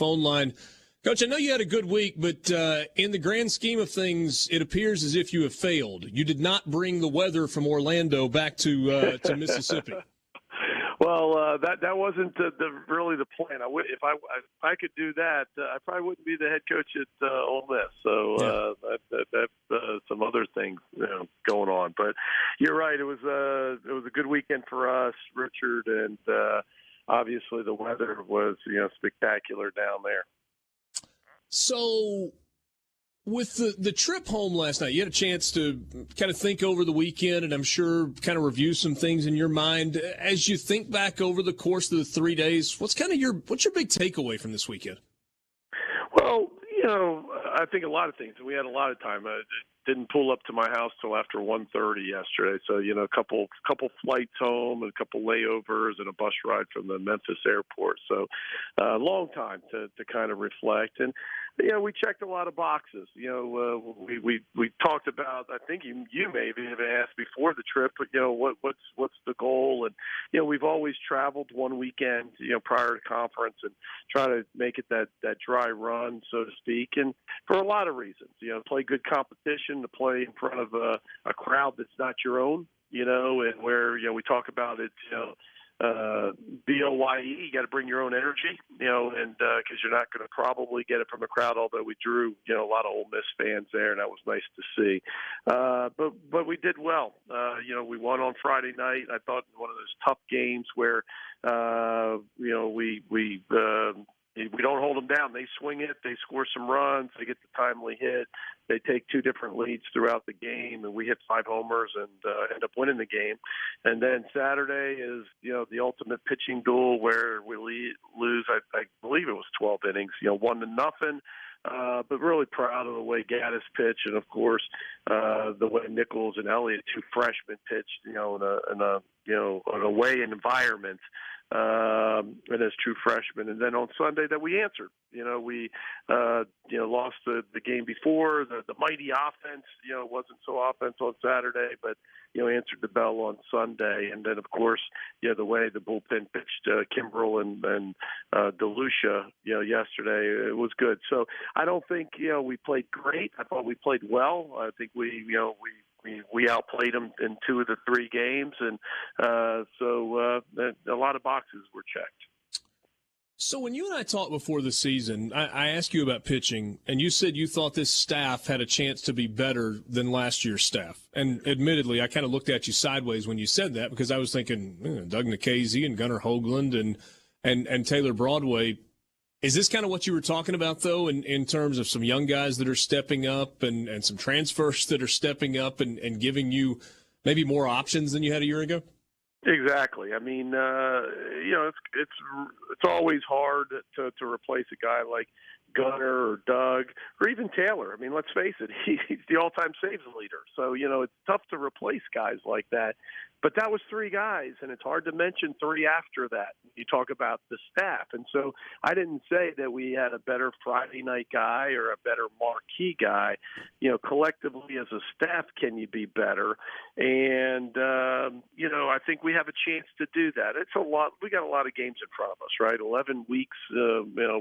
phone line. Coach, I know you had a good week, but in the grand scheme of things, it appears as if you have failed. You did not bring the weather from Orlando back to Mississippi. Well, that wasn't really the plan. If I could do that, I probably wouldn't be the head coach at Ole Miss. So that's some other things going on. But you're right. It was a good weekend for us, Richard, and obviously the weather was spectacular down there. So with the trip home last night, you had a chance to kind of think over the weekend and I'm sure kind of review some things in your mind. As you think back over the course of the 3 days, what's your big takeaway from this weekend? Well, I think a lot of things. We had a lot of time. I didn't pull up to my house till after 1:30 yesterday. So, a couple flights home and a couple layovers and a bus ride from the Memphis airport. So a long time to kind of reflect. And, we checked a lot of boxes. We talked about, I think you maybe have asked before the trip, but, what's the goal? And, we've always traveled one weekend, prior to conference and try to make it that dry run, so to speak. And for a lot of reasons, play good competition, to play in front of a crowd that's not your own, and where, we talk about it, BOYE, you got to bring your own energy, and because you're not going to probably get it from a crowd, although we drew, a lot of Ole Miss fans there, and that was nice to see. But we did well. We won on Friday night. I thought one of those tough games where, we don't hold them down. They swing it. They score some runs. They get the timely hit. They take two different leads throughout the game, and we hit 5 homers and end up winning the game. And then Saturday is, the ultimate pitching duel where we lose, I believe it was 12 innings, 1-0. But really proud of the way Gaddis pitched, and of course the way Nichols and Elliott, 2 freshmen, pitched, in an away environment. And as true freshmen. And then on Sunday that we answered, we lost the game before. The mighty offense, wasn't so offense on Saturday, but, answered the bell on Sunday. And then, of course, the way the bullpen pitched Kimbrel and DeLucia, yesterday, it was good. So I don't think, we played great. I thought we played well. I think we outplayed them in 2 of the 3 games, and so a lot of boxes were checked. So when you and I talked before the season, I asked you about pitching, and you said you thought this staff had a chance to be better than last year's staff. And admittedly, I kind of looked at you sideways when you said that because I was thinking Doug Nikhazy and Gunnar Hoagland and Taylor Broadway. Is this kind of what you were talking about, though, in terms of some young guys that are stepping up and some transfers that are stepping up and giving you maybe more options than you had a year ago? Exactly. I mean, it's always hard to replace a guy like Gunnar or Doug or even Taylor. I mean, let's face it, he's the all-time saves leader. So, it's tough to replace guys like that. But that was 3 guys, and it's hard to mention 3 after that. You talk about the staff. And so I didn't say that we had a better Friday night guy or a better marquee guy. Collectively as a staff, can you be better? And, I think we have a chance to do that. It's a lot. We got a lot of games in front of us, right? 11 weeks,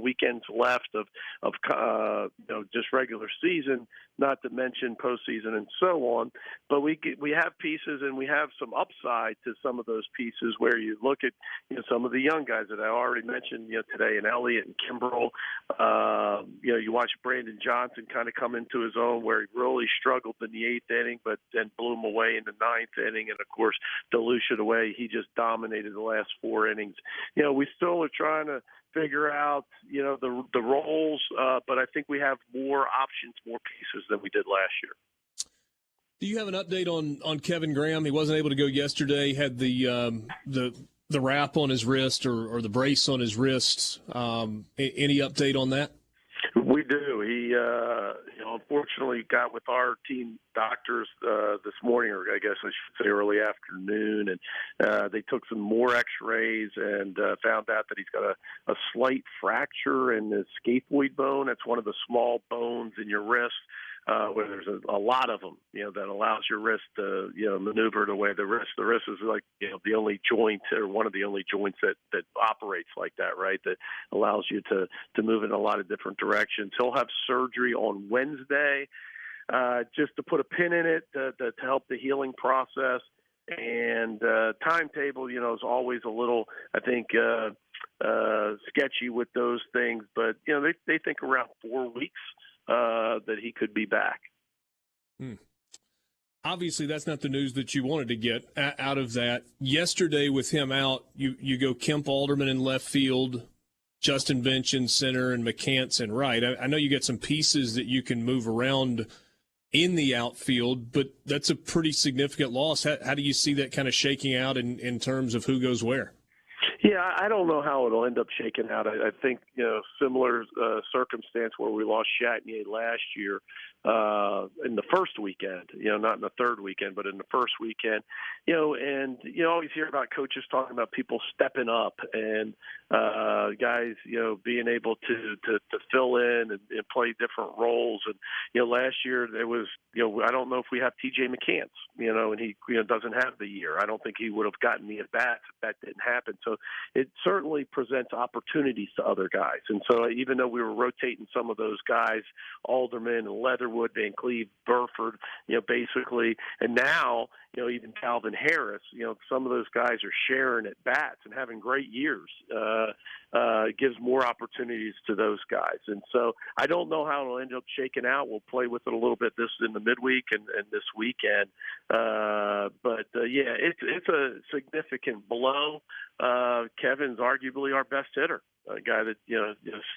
weekends left of just regular season, not to mention postseason and so on. But we have pieces, and we have some upside to some of those pieces where you look at some of the young guys that I already mentioned today, and Elliott and Kimbrel. You watch Brandon Johnson kind of come into his own where he really struggled in the 8th inning, but then blew him away in the 9th inning. And of course, DeLucia, the way he just dominated the last 4 innings. We still are trying to figure out, the roles, but I think we have more options, more pieces than we did last year. Do you have an update on Kevin Graham? He wasn't able to go yesterday. Had the wrap on his wrist or the brace on his wrist. Any update on that? We do. He unfortunately got with our team doctors this morning, or I guess I should say early afternoon, and they took some more X-rays and found out that he's got a slight fracture in the scaphoid bone. That's one of the small bones in your wrist. Where there's a lot of them, that allows your wrist to, maneuver the way the wrist. The wrist is like, the only joint or one of the only joints that operates like that, right? That allows you to move in a lot of different directions. He'll have surgery on Wednesday, just to put a pin in it to help the healing process. And timetable, is always a little, I think, sketchy with those things. But, they think around 4 weeks. That he could be back. Obviously, that's not the news that you wanted to get out of that. Yesterday, with him out, you go Kemp Alderman in left field, Justin Bench in center, and McCants in right. I know you got some pieces that you can move around in the outfield, but that's a pretty significant loss. How do you see that kind of shaking out in terms of who goes where? Yeah, I don't know how it'll end up shaking out. I think, similar circumstance where we lost Chatnier last year in the first weekend, not in the third weekend, but in the first weekend, and you always hear about coaches talking about people stepping up and guys, being able to fill in and play different roles. And, last year there was, I don't know if we have TJ McCants, and he doesn't have the year. I don't think he would have gotten the at-bats if that didn't happen. So it certainly presents opportunities to other guys. And so even though we were rotating some of those guys, Alderman and Leatherwood, Van Cleve, Burford, basically, and now, even Calvin Harris, some of those guys are sharing at bats and having great years. It gives more opportunities to those guys. And so I don't know how it'll end up shaking out. We'll play with it a little bit this in the midweek and this weekend. But it's a significant blow. Kevin's arguably our best hitter, a guy that,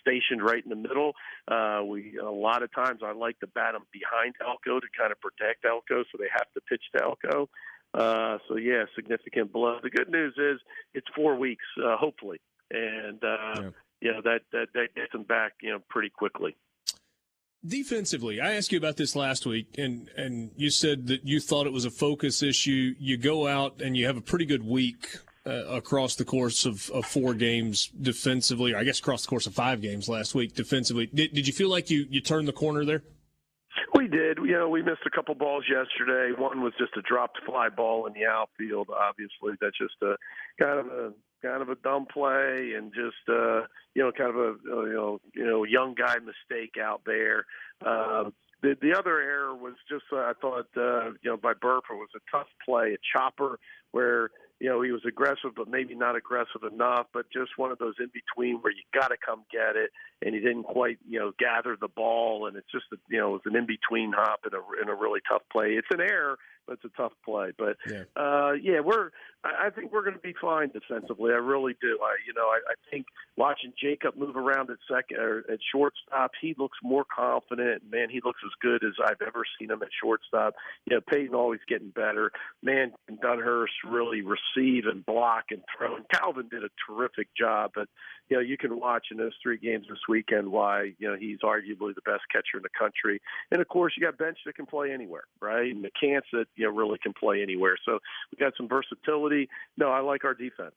stationed right in the middle. A lot of times I like to bat him behind Elko to kind of protect Elko, so they have to pitch to Elko. Significant blow. The good news is it's 4 weeks, hopefully. And, that gets him back, pretty quickly. Defensively, I asked you about this last week, and you said that you thought it was a focus issue. You go out and you have a pretty good week across the course of 4 games defensively, or I guess across the course of 5 games last week defensively. Did you feel like you turned the corner there? We did. We missed a couple balls yesterday. One was just a dropped fly ball in the outfield. Obviously, that's just a kind of a dumb play and just kind of a young guy mistake out there. The other error was just I thought by Burford was a tough play, a chopper where he was aggressive but maybe not aggressive enough, but just one of those in between where you got to come get it, and he didn't quite gather the ball, and it's just it was an in between hop in a really tough play. It's an error, but it's a tough play. But I think we're going to be fine defensively. I really do. I think watching Jacob move around at second or at shortstop, he looks more confident. Man, he looks as good as I've ever seen him at shortstop. Peyton always getting better. Man, Dunhurst really receive and block and throw. And Calvin did a terrific job. But you can watch in those 3 games this weekend why he's arguably the best catcher in the country. And of course, you got Bench that can play anywhere, right? And McCants that really can play anywhere. So we got some versatility. No, I like our defense.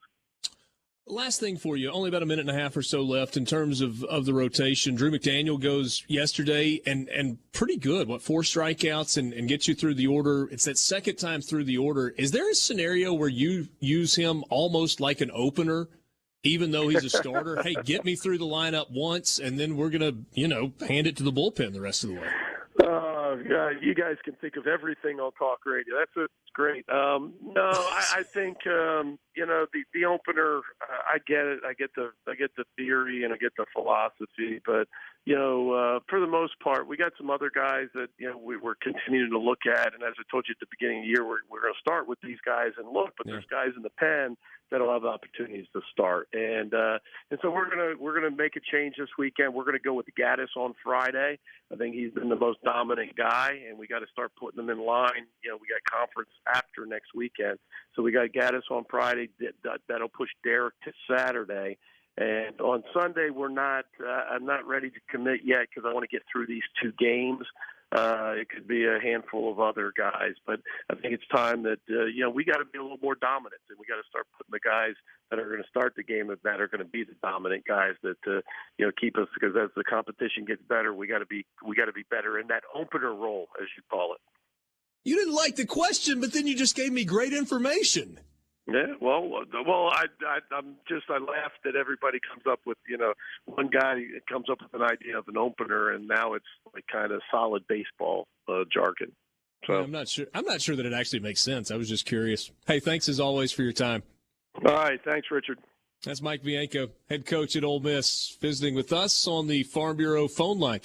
Last thing for you, only about a minute and a half or so left in terms of the rotation. Drew McDaniel goes yesterday and pretty good. 4 strikeouts and gets you through the order. It's that second time through the order. Is there a scenario where you use him almost like an opener, even though he's a starter? Hey, get me through the lineup once, and then we're going to, hand it to the bullpen the rest of the way. You guys can think of everything on talk radio. That's great. No, I think the opener. I get it. I get the theory and I get the philosophy. But for the most part, we got some other guys that we're continuing to look at. And as I told you at the beginning of the year, we're going to start with these guys and look. But there's guys in the pen that'll have opportunities to start. And so we're gonna make a change this weekend. We're gonna go with Gaddis on Friday. I think he's been the most dominant guy, and we got to start putting them in line. We got conference after next weekend, so we got Gaddis on Friday. That'll push Derek to Saturday, And on Sunday, we're not. I'm not ready to commit yet because I want to get through these 2 games. It could be a handful of other guys, but I think it's time that we got to be a little more dominant, and we got to start putting the guys that are going to start the game that are going to be the dominant guys that keep us. Because as the competition gets better, we got to be better in that opener role, as you call it. You didn't like the question, but then you just gave me great information. Yeah, well, I laughed that everybody comes up with, one guy comes up with an idea of an opener, and now it's like kind of solid baseball jargon. So yeah, I'm not sure that it actually makes sense. I was just curious. Hey, thanks as always for your time. All right, thanks, Richard. That's Mike Bianco, head coach at Ole Miss, visiting with us on the Farm Bureau phone line.